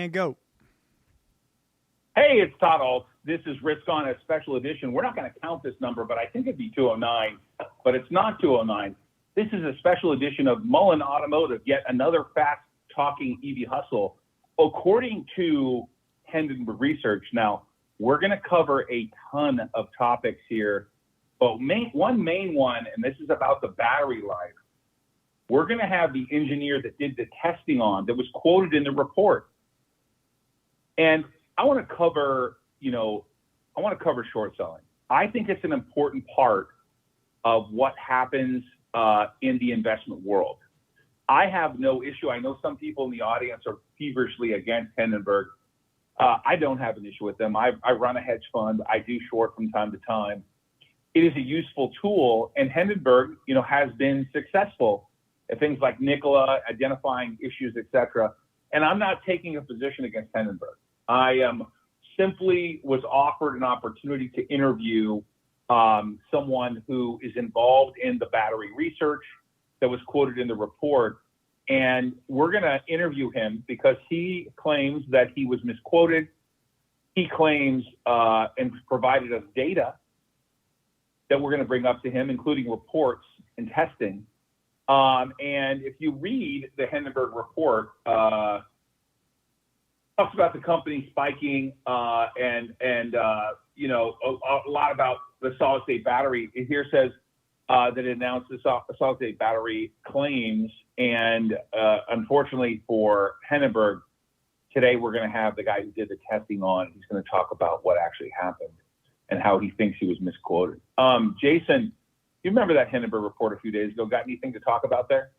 and go. Hey, it's Todd Ault. This is Risk On, a special edition. We're not going to count this number, but I think it'd be 209, but it's not 209. This is a special edition of Mullen Automotive, yet another fast-talking EV hustle. According to Hemmings Research, now, we're going to cover a ton of topics here, but one main one, and this is about the battery life. We're going to have the engineer that did the testing on, that was quoted in the report. And I want to cover, short selling. I think it's an important part of what happens in the investment world. I have no issue. I know some people in the audience are feverishly against Hindenburg. I don't have an issue with them. I run a hedge fund. I do short from time to time. It is a useful tool, and Hindenburg, has been successful at things like Nikola, identifying issues, etc. And I'm not taking a position against Hindenburg. I simply was offered an opportunity to interview someone who is involved in the battery research that was quoted in the report. And we're going to interview him because he claims that he was misquoted. He claims and provided us data that we're going to bring up to him, including reports and testing. And if you read the Hindenburg report, talks about the company spiking and a lot about the solid state battery. It here says that it announced the solid state battery claims, and unfortunately for Hindenburg, today we're going to have the guy who did the testing on. He's going to talk about what actually happened and how he thinks he was misquoted. Jason, you remember that Hindenburg report a few days ago? Got anything to talk about there?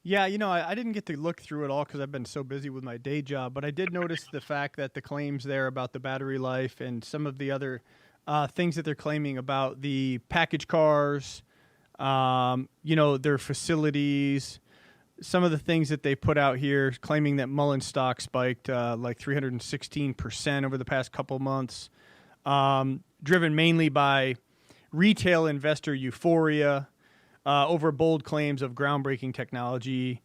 Yeah, I didn't get to look through it all because I've been so busy with my day job, but I did notice the fact that the claims there about the battery life and some of the other things that they're claiming about the package cars, their facilities, some of the things that they put out here claiming that Mullen stock spiked like 316% over the past couple months, driven mainly by retail investor euphoria over bold claims of groundbreaking technology,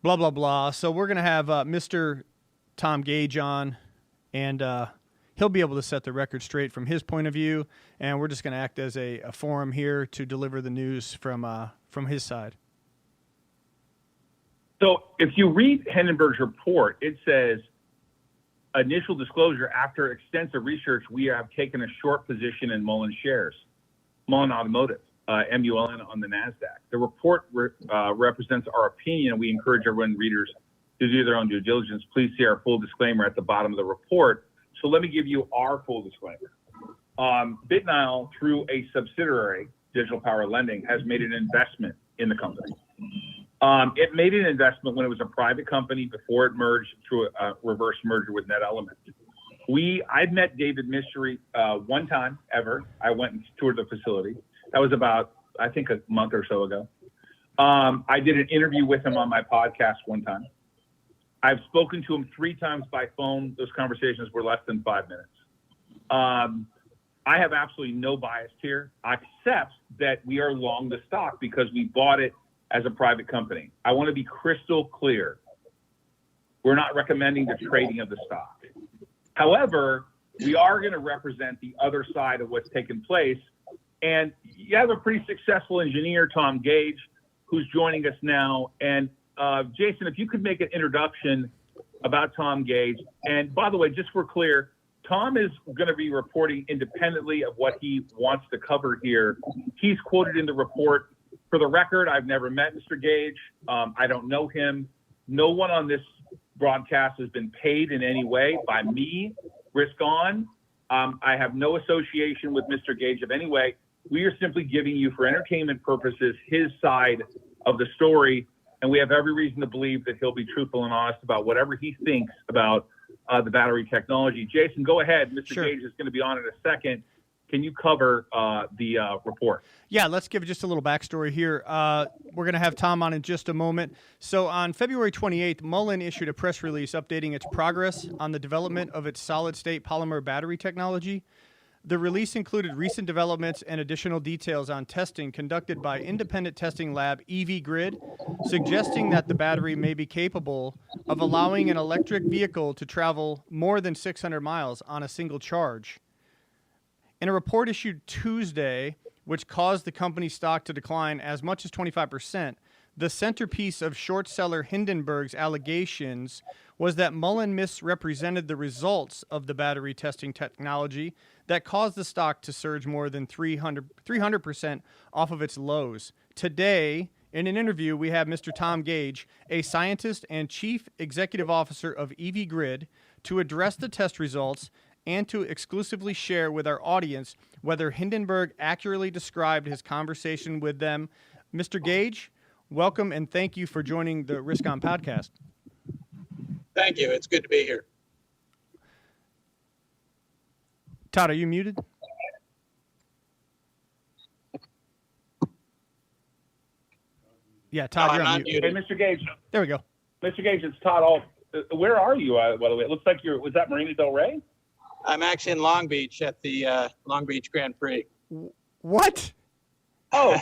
blah, blah, blah. So we're going to have Mr. Tom Gage on, and he'll be able to set the record straight from his point of view, and we're just going to act as a forum here to deliver the news from his side. So if you read Hindenburg's report, it says, initial disclosure, after extensive research, we have taken a short position in Mullen shares, Mullen Automotive, MULN on the NASDAQ. The report represents our opinion, and we encourage everyone, readers, to do their own due diligence. Please see our full disclaimer at the bottom of the report. So let me give you our full disclaimer. BitNile, through a subsidiary, Digital Power Lending, has made an investment in the company. It made an investment when it was a private company before it merged through a reverse merger with NetElement. I'd met David Mystery one time ever. I went and toured the facility. That was about, I think, a month or so ago. I did an interview with him on my podcast one time. I've spoken to him 3 times by phone. Those conversations were less than 5 minutes. I have absolutely no bias here, except that we are long the stock because we bought it as a private company. I want to be crystal clear. We're not recommending the trading of the stock. However, we are going to represent the other side of what's taken place. And you have a pretty successful engineer, Tom Gage, who's joining us now. And Jason, if you could make an introduction about Tom Gage. And by the way, just for clear, Tom is going to be reporting independently of what he wants to cover here. He's quoted in the report. For the record, I've never met Mr. Gage. I don't know him. No one on this broadcast has been paid in any way by me, Risk On. I have no association with Mr. Gage of any way. We are simply giving you, for entertainment purposes, his side of the story, and we have every reason to believe that he'll be truthful and honest about whatever he thinks about the battery technology. Jason, go ahead. Mr. Sure. Gage is going to be on in a second. Can you cover the report? Yeah, let's give just a little backstory here. We're going to have Tom on in just a moment. So on February 28th, Mullen issued a press release updating its progress on the development of its solid-state polymer battery technology. The release included recent developments and additional details on testing conducted by independent testing lab HEREBY, suggesting that the battery may be capable of allowing an electric vehicle to travel more than 600 miles on a single charge. In a report issued Tuesday, which caused the company's stock to decline as much as 25%, the centerpiece of short seller Hindenburg's allegations was that Mullen misrepresented the results of the battery testing technology that caused the stock to surge more than 300% off of its lows. Today, in an interview, we have Mr. Tom Gage, a scientist and chief executive officer of HEREBY, to address the test results and to exclusively share with our audience whether Hindenburg accurately described his conversation with them. Mr. Gage, welcome and thank you for joining the Risk On podcast. Thank you. It's good to be here. Todd, are you muted? Yeah, Todd, No, you're I'm on not mute. Hey, Mr. Gage. There we go. Mr. Gage, it's Todd Ault. Where are you, by the way? It looks like was that Marina Del Rey? I'm actually in Long Beach at the Long Beach Grand Prix. What? Oh,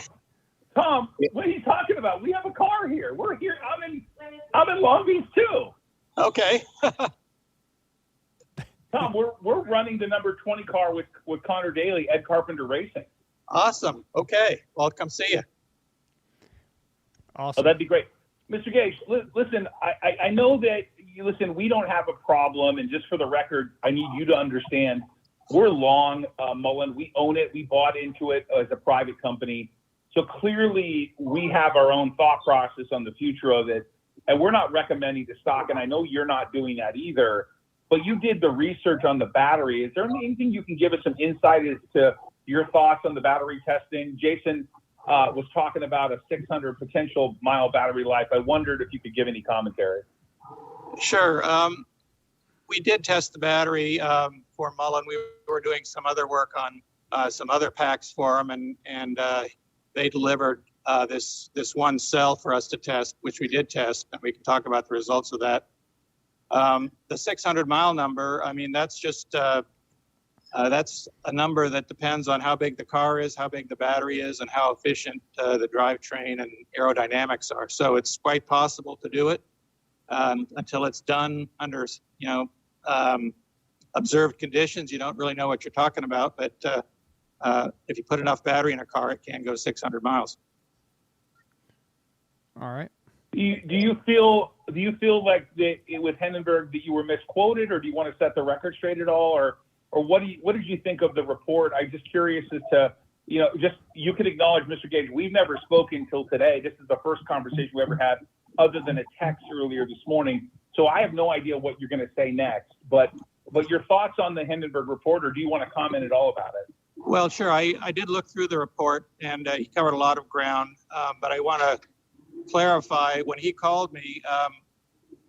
Tom, what are you talking about? We have a car here. We're here. I'm in Long Beach too. Okay. Tom, we're running the number 20 car with Connor Daly, Ed Carpenter Racing. Awesome. Okay. Well, come see you. Awesome. Oh, that'd be great. Mr. Gage, listen, I know that, listen, we don't have a problem, and just for the record, I need you to understand, we're long, Mullen. We own it. We bought into it as a private company. So clearly, we have our own thought process on the future of it, and we're not recommending the stock, and I know you're not doing that either, but you did the research on the battery. Is there anything you can give us some insight as to your thoughts on the battery testing? Jason was talking about a 600 potential mile battery life. I wondered if you could give any commentary. Sure. We did test the battery for Mullen. We were doing some other work on some other packs for them, and they delivered this one cell for us to test, which we did test, and we can talk about the results of that. The 600-mile number, I mean, that's just that's a number that depends on how big the car is, how big the battery is, and how efficient the drivetrain and aerodynamics are. So it's quite possible to do it until it's done under, observed conditions. You don't really know what you're talking about, but if you put enough battery in a car, it can go 600 miles. All right. Do you feel like with Hindenburg that you were misquoted, or do you want to set the record straight at all, or what did you think of the report? I'm just curious as to, you could acknowledge, Mr. Gage, we've never spoken till today. This is the first conversation we ever had other than a text earlier this morning. So I have no idea what you're going to say next, but your thoughts on the Hindenburg report, or do you want to comment at all about it? Well, sure. I did look through the report, and he covered a lot of ground, but I want to clarify, when he called me,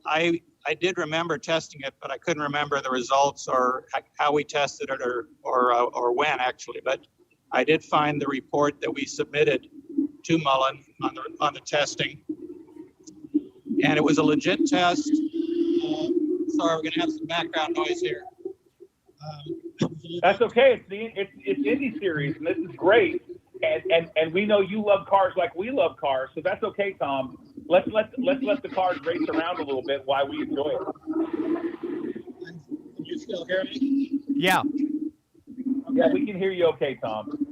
I did remember testing it, but I couldn't remember the results or how we tested it or when actually. But I did find the report that we submitted to Mullen on the testing, and it was a legit test. Sorry, we're going to have some background noise here. That's okay. It's Indy Series, and this is great. And we know you love cars like we love cars, so that's okay, Tom. Let's let the cars race around a little bit while we enjoy it. Can you still hear me? Yeah. Yeah, we can hear you okay, Tom.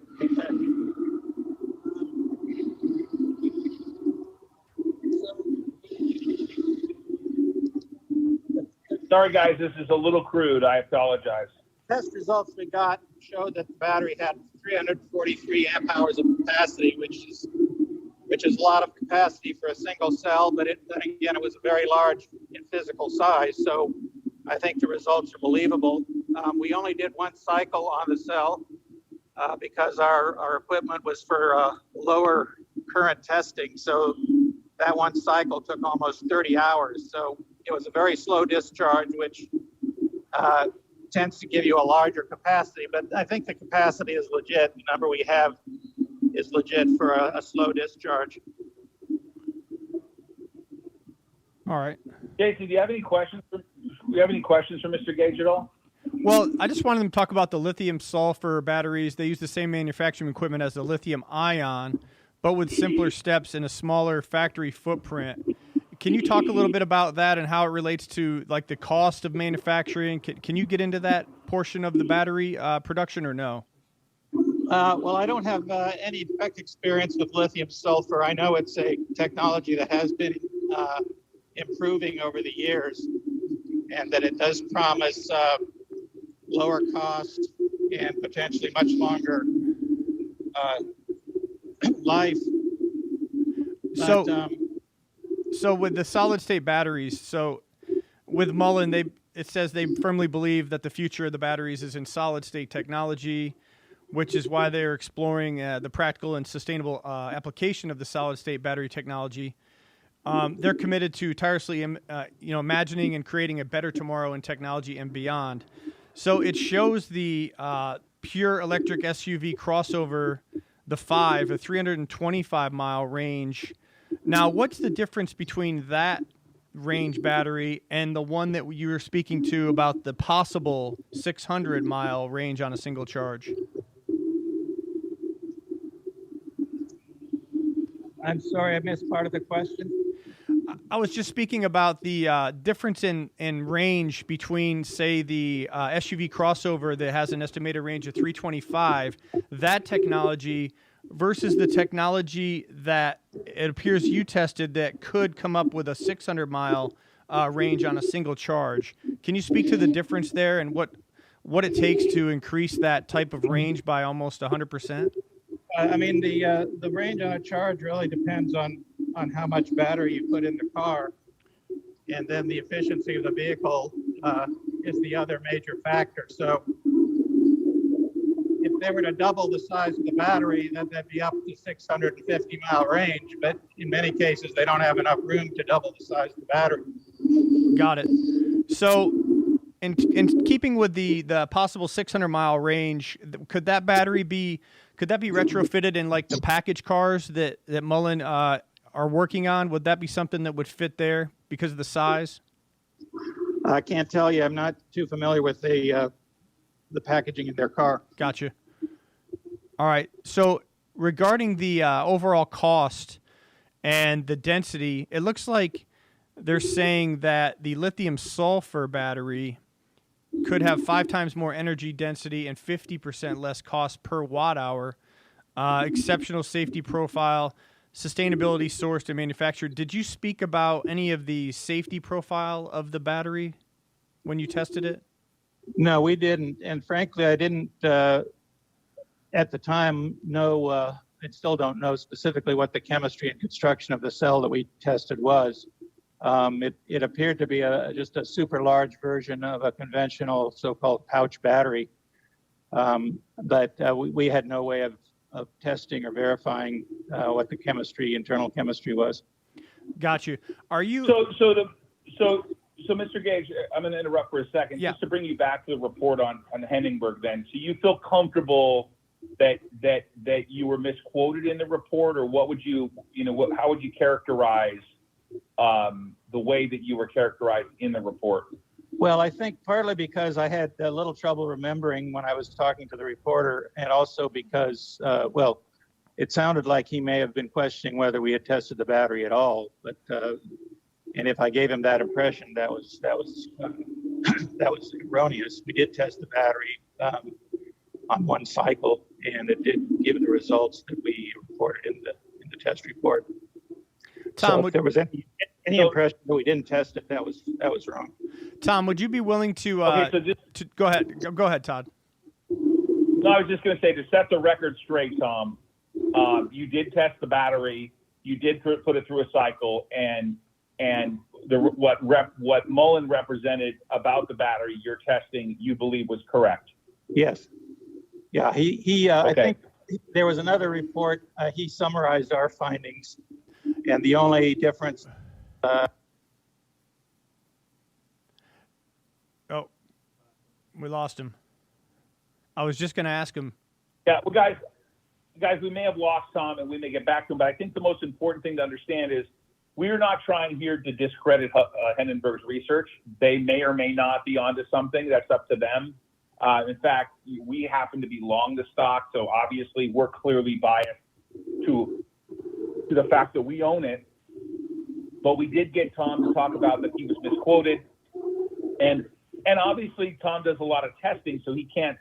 Sorry, guys, this is a little crude. I apologize. Test results we got showed that the battery had 343 amp hours of capacity, which is a lot of capacity for a single cell, but then again, it was a very large in physical size. So I think the results are believable. We only did one cycle on the cell because our equipment was for lower current testing. So that one cycle took almost 30 hours. So it was a very slow discharge, which tends to give you a larger capacity, but I think the capacity is legit. The number we have is legit for a slow discharge. All right. Jason, do you have any questions for Mr. Gage at all? Well, I just wanted them to talk about the lithium sulfur batteries. They use the same manufacturing equipment as the lithium ion, but with simpler steps and a smaller factory footprint. Can you talk a little bit about that and how it relates to like the cost of manufacturing? Can you get into that portion of the battery production or no? Well, I don't have any direct experience with lithium sulfur. I know it's a technology that has been improving over the years, and that it does promise lower cost and potentially much longer life. But, So with the solid state batteries, so with Mullen, it says they firmly believe that the future of the batteries is in solid state technology, which is why they're exploring the practical and sustainable application of the solid state battery technology. They're committed to tirelessly, imagining and creating a better tomorrow in technology and beyond. So it shows the pure electric SUV crossover, the 5, a 325-mile range. Now, what's the difference between that range battery and the one that you were speaking to about the possible 600-mile range on a single charge? I'm sorry, I missed part of the question. I was just speaking about the difference in range between, say, the SUV crossover that has an estimated range of 325, that technology, versus the technology that it appears you tested that could come up with a 600-mile range on a single charge. Can you speak to the difference there and what it takes to increase that type of range by almost 100%? I mean, the range on a charge really depends on how much battery you put in the car, and then the efficiency of the vehicle is the other major factor. So if they were to double the size of the battery, then that'd be up to 650-mile range. But in many cases, they don't have enough room to double the size of the battery. Got it. So in keeping with the possible 600-mile range, could that battery be retrofitted in like the package cars that Mullen are working on? Would that be something that would fit there because of the size? I can't tell you. I'm not too familiar with the packaging in their car. Gotcha. All right. So regarding the overall cost and the density, it looks like they're saying that the lithium sulfur battery could have 5 times more energy density and 50% less cost per watt hour, exceptional safety profile, sustainability sourced and manufactured. Did you speak about any of the safety profile of the battery when you tested it? No, we didn't. And frankly, I didn't at the time know, I still don't know specifically what the chemistry and construction of the cell that we tested was. It appeared to be just a super large version of a conventional so-called pouch battery. But we had no way of testing or verifying what the internal chemistry was. Got you. Are you? So Mr. Gage, I'm going to interrupt for a second, Yeah. just to bring you back to the report on Hemmingberg then. So you feel comfortable that you were misquoted in the report, or what would how would you characterize the way that you were characterized in the report? Well, I think partly because I had a little trouble remembering when I was talking to the reporter, and also because, it sounded like he may have been questioning whether we had tested the battery at all. But and if I gave him that impression, that was erroneous. We did test the battery on one cycle, and it did give the results that we reported in the test report. Tom, so if there was any impression that we didn't test it, that was wrong. Tom, would you be willing to? To go ahead. Go ahead, Todd. No, I was just going to say, to set the record straight, Tom, you did test the battery, you did put it through a cycle, and what Mullen represented about the battery you're testing, you believe was correct. Yes. Yeah. Okay. I think there was another report. He summarized our findings, and the only difference. We lost him. I was just going to ask him. Yeah. Well, guys, we may have lost Tom, and we may get back to him, but I think the most important thing to understand is we are not trying here to discredit Hemmingberg's research. They may or may not be onto something. That's up to them. In fact, we happen to be long the stock, so obviously we're clearly biased to the fact that we own it. But we did get Tom to talk about that he was misquoted, and obviously Tom does a lot of testing, so he can't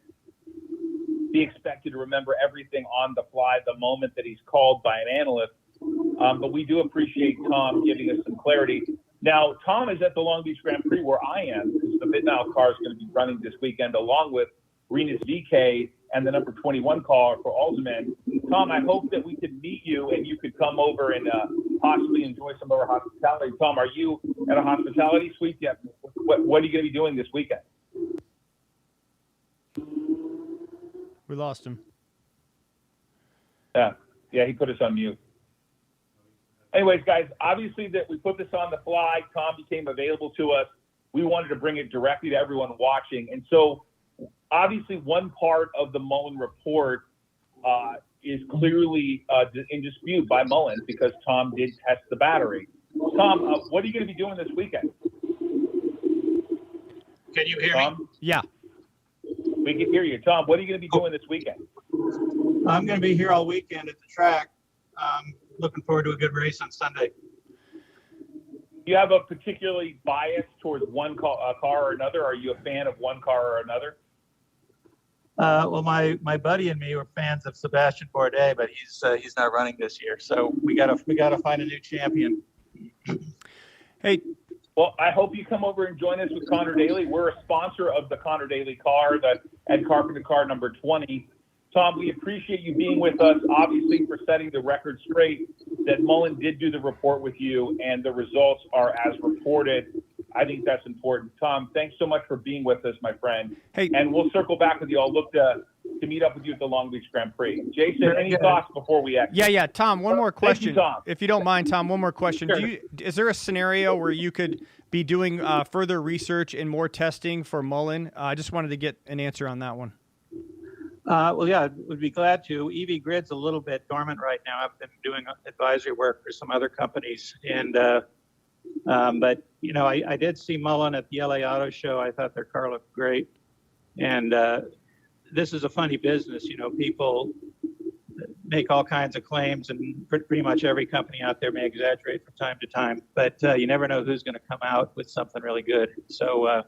be expected to remember everything on the fly the moment that he's called by an analyst. But we do appreciate Tom giving us some clarity. Now, Tom is at the Long Beach Grand Prix where I am, because the Mid-Mile car is going to be running this weekend along with Renus VK and the number 21 car for Alderman. Tom, I hope that we could meet you and you could come over and possibly enjoy some of our hospitality. Tom, are you at a hospitality suite yet? What are you going to be doing this weekend? We lost him. Yeah, he put us on mute. Anyways, guys, obviously that we put this on the fly. Tom became available to us. We wanted to bring it directly to everyone watching. And so obviously one part of the Mullen report is clearly in dispute by Mullen because Tom did test the battery. Tom, what are you going to be doing this weekend? Can you hear Tom? me? Yeah. We can hear you. Tom, what are you going to be doing this weekend? I'm going to be here all weekend at the track. Looking forward to a good race on Sunday. Do you have a particularly bias towards one car or another? Are you a fan of one car or another? Well, my buddy and me were fans of Sebastian Bourdais, but he's not running this year, so we gotta find a new champion. Hey. Well, I hope you come over and join us with Connor Daly. We're a sponsor of the Connor Daly car, the Ed Carpenter car number 20. Tom, we appreciate you being with us, obviously, for setting the record straight that Mullen did do the report with you, and the results are as reported. I think that's important. Tom, thanks so much for being with us, my friend. Hey. And we'll circle back with you. I'll look to meet up with you at the Long Beach Grand Prix. Jason, any thoughts before we exit? Yeah. Tom, one more question. Thank you, Tom. If you don't mind, Tom, one more question. Sure. Is there a scenario where you could be doing further research and more testing for Mullen? I just wanted to get an answer on that one. Well, yeah, would be glad to. EV Grid's a little bit dormant right now. I've been doing advisory work for some other companies, and but you know, I did see Mullen at the LA Auto Show. I thought their car looked great, and this is a funny business. You know, people make all kinds of claims, and pretty much every company out there may exaggerate from time to time. But you never know who's going to come out with something really good. So.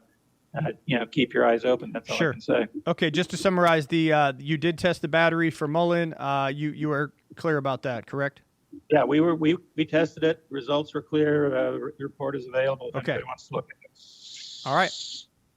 You know, keep your eyes open. That's all I can say. Okay, just to summarize, you did test the battery for Mullen. You were clear about that, correct? Yeah, we tested it. Results were clear. The report is available. If anybody wants to look at it. All right.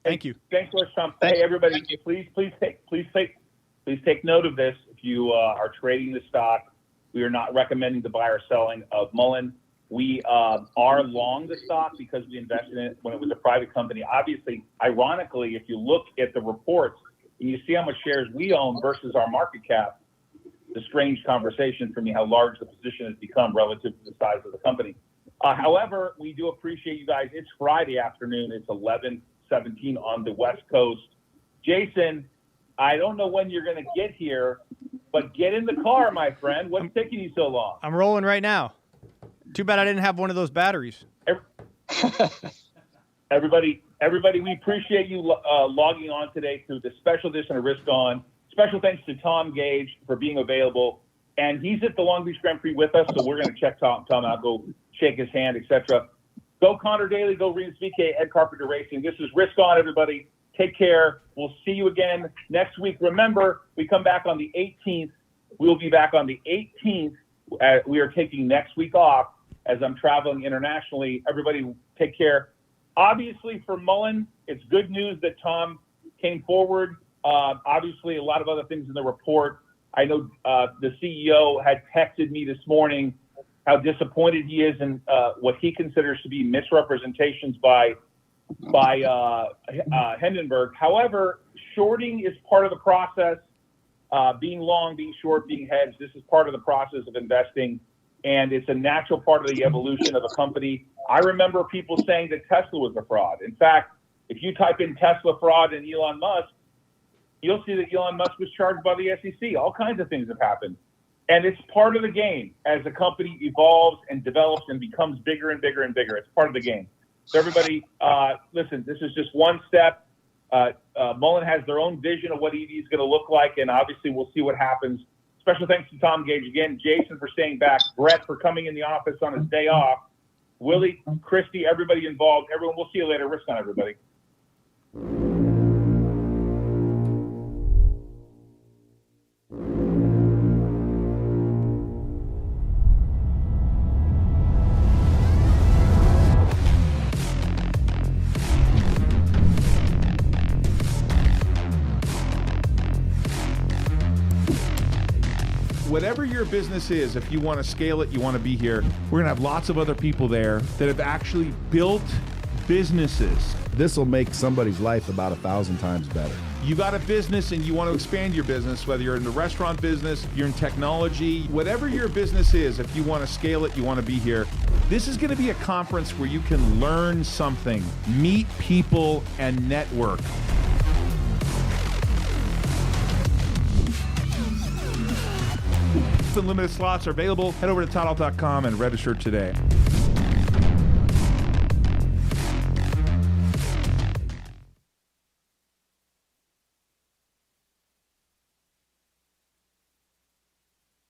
Thank you. Thanks so much, Tom. Hey, everybody, please take note of this. If you are trading the stock, we are not recommending the buy or selling of Mullen. We are long the stock because we invested in it when it was a private company. Obviously, ironically, if you look at the reports and you see how much shares we own versus our market cap, it's a strange conversation for me how large the position has become relative to the size of the company. However, we do appreciate you guys. It's Friday afternoon. It's 11:17 on the West Coast. Jason, I don't know when you're going to get here, but get in the car, my friend. What's taking you so long? I'm rolling right now. Too bad I didn't have one of those batteries. Everybody, we appreciate you logging on today to the special edition of Risk On. Special thanks to Tom Gage for being available. And he's at the Long Beach Grand Prix with us, so we're going to check Tom out, go shake his hand, etc. Go Connor Daly, go Renus VK, Ed Carpenter Racing. This is Risk On, everybody. Take care. We'll see you again next week. Remember, we come back on the 18th. We'll be back on the 18th. We are taking next week off as I'm traveling internationally. Everybody take care. Obviously for Mullen, it's good news that Tom came forward. Obviously a lot of other things in the report. I know the CEO had texted me this morning how disappointed he is in what he considers to be misrepresentations by Hindenburg. However, shorting is part of the process. Being long, being short, being hedged, this is part of the process of investing. And it's a natural part of the evolution of a company. I remember people saying that Tesla was a fraud. In fact, if you type in Tesla fraud and Elon Musk, you'll see that Elon Musk was charged by the SEC. All kinds of things have happened. And it's part of the game as a company evolves and develops and becomes bigger and bigger and bigger. It's part of the game. So everybody, listen, this is just one step Mullen has their own vision of what EV is going to look like, and obviously we'll see what happens. Special thanks to Tom Gage again, Jason for staying back, Brett for coming in the office on his day off, Willie, Christy, everybody involved. Everyone, we'll see you later. Risk on, everybody. Whatever your business is, if you want to scale it, you want to be here, we're going to have lots of other people there that have actually built businesses. This will make somebody's life about 1,000 times better. You got a business and you want to expand your business, whether you're in the restaurant business, you're in technology, whatever your business is, if you want to scale it, you want to be here. This is going to be a conference where you can learn something, meet people, and network. Limited slots are available. Head over to ToddAult.com and register today.